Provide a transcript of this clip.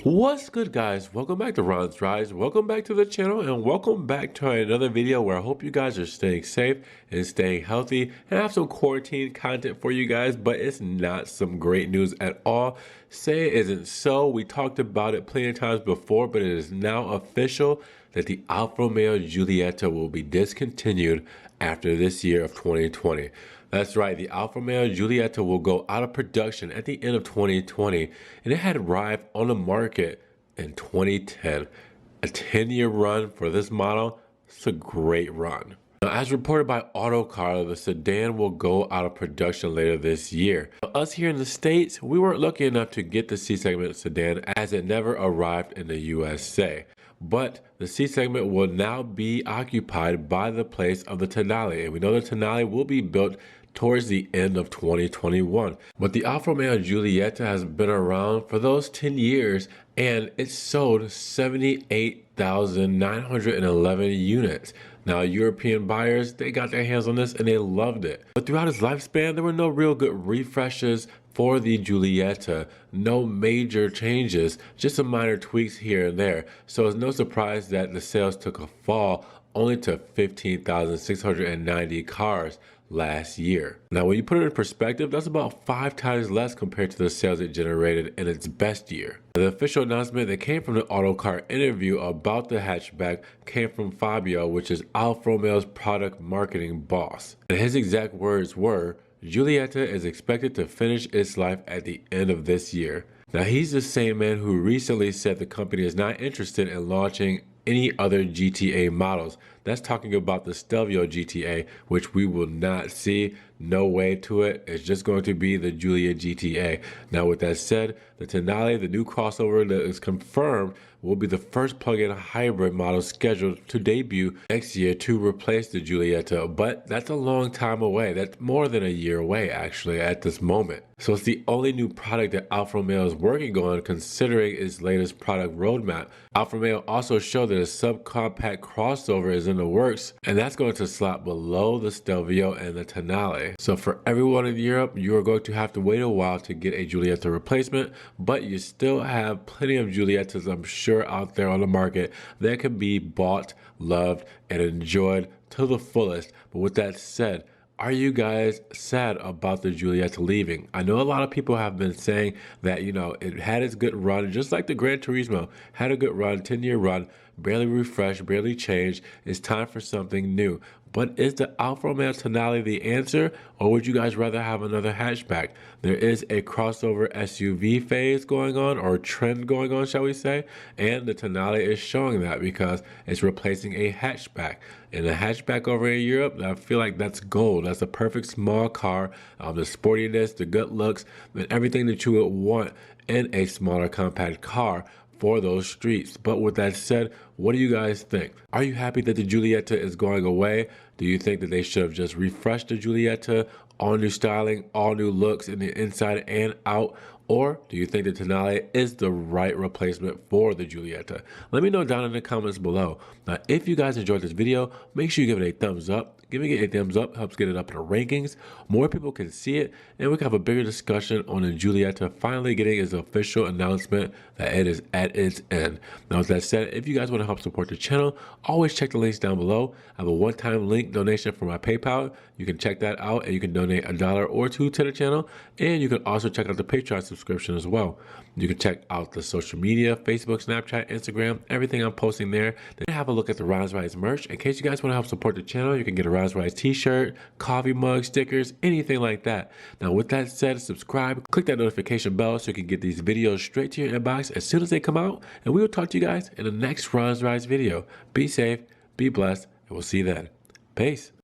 What's good, guys? Welcome back to Ron's Rise. Welcome back to the channel and welcome back to another video where I hope you guys are staying safe and staying healthy, and I have some quarantine content for you guys, but it's not some great news at all. Say it isn't so. We talked about it plenty of times before, but it is now official that the Alfa Romeo Giulietta will be discontinued after this year of 2020. That's right, the Alfa Romeo Giulietta will go out of production at the end of 2020, and it had arrived on the market in 2010. A 10-year run for this model. It's a great run. Now, as reported by Autocar, the sedan will go out of production later this year. Now, us here in the States, we weren't lucky enough to get the C-segment sedan as it never arrived in the USA. But the C-segment will now be occupied by the place of the Tonale, and we know the Tonale will be built towards the end of 2021. But the Alfa Romeo Giulietta has been around for those 10 years, and it sold 78,911 units. Now, European buyers, they got their hands on this and they loved it. But throughout its lifespan, there were no real good refreshes for the Giulietta, no major changes, just some minor tweaks here and there. So it's no surprise that the sales took a fall only to 15,690 cars last year. Now, when you put it in perspective, that's about 5 times less compared to the sales it generated in its best year. The official announcement that came from the Autocar interview about the hatchback came from Fabio, which is Alfa Romeo's product marketing boss. And his exact words were, "Giulietta is expected to finish its life at the end of this year." Now, he's the same man who recently said the company is not interested in launching any other GTA models. That's talking about the Stelvio GTA, which we will not see. No way to it. It's just going to be the Giulia GTA. Now, with that said, the Tonale, the new crossover that is confirmed, will be the first plug-in hybrid model scheduled to debut next year to replace the Giulietta. But that's a long time away. That's more than a year away, actually, at this moment. So it's the only new product that Alfa Romeo is working on, considering its latest product roadmap. Alfa Romeo also showed that a subcompact crossover is in the works, and that's going to slot below the Stelvio and the Tonale. So for everyone in Europe, you are going to have to wait a while to get a Giulietta replacement, but you still have plenty of Giuliettas, I'm sure, out there on the market that can be bought, loved, and enjoyed to the fullest. But with that said, are you guys sad about the Giulietta leaving? I know a lot of people have been saying that, it had its good run, just like the Gran Turismo had a good run, 10-year run, barely refreshed, barely changed. It's time for something new. But is the Alfa Romeo Tonale the answer, or would you guys rather have another hatchback? There is a crossover SUV phase going on, or trend going on, shall we say, and the Tonale is showing that because it's replacing a hatchback. And a hatchback over in Europe, I feel like that's gold. That's a perfect small car, the sportiness, the good looks, and everything that you would want in a smaller compact car for those streets. But with that said, what do you guys think? Are you happy that the Giulietta is going away? Do you think that they should have just refreshed the Giulietta, all new styling, all new looks in the inside and out? Or do you think the Tonale is the right replacement for the Giulietta? Let me know down in the comments below. Now, if you guys enjoyed this video, make sure you give it a thumbs up. Giving it a thumbs up helps get it up in the rankings. More people can see it, and we can have a bigger discussion on the Giulietta finally getting its official announcement that it is at its end. Now, with that said, if you guys want to help support the channel, always check the links down below. I have a one-time link donation for my PayPal. You can check that out, and you can donate $1 or $2 to the channel. And you can also check out the Patreon subscription as well. You can check out the social media, Facebook, Snapchat, Instagram, everything I'm posting there. Then have a look at the Ron's Rise merch. In case you guys want to help support the channel, you can get a Ron's Rise t-shirt, coffee mug, stickers, anything like that. Now, with that said, subscribe, click that notification bell so you can get these videos straight to your inbox as soon as they come out. And we will talk to you guys in the next Ron's Rise video. Be safe, be blessed, and we'll see you then. Peace.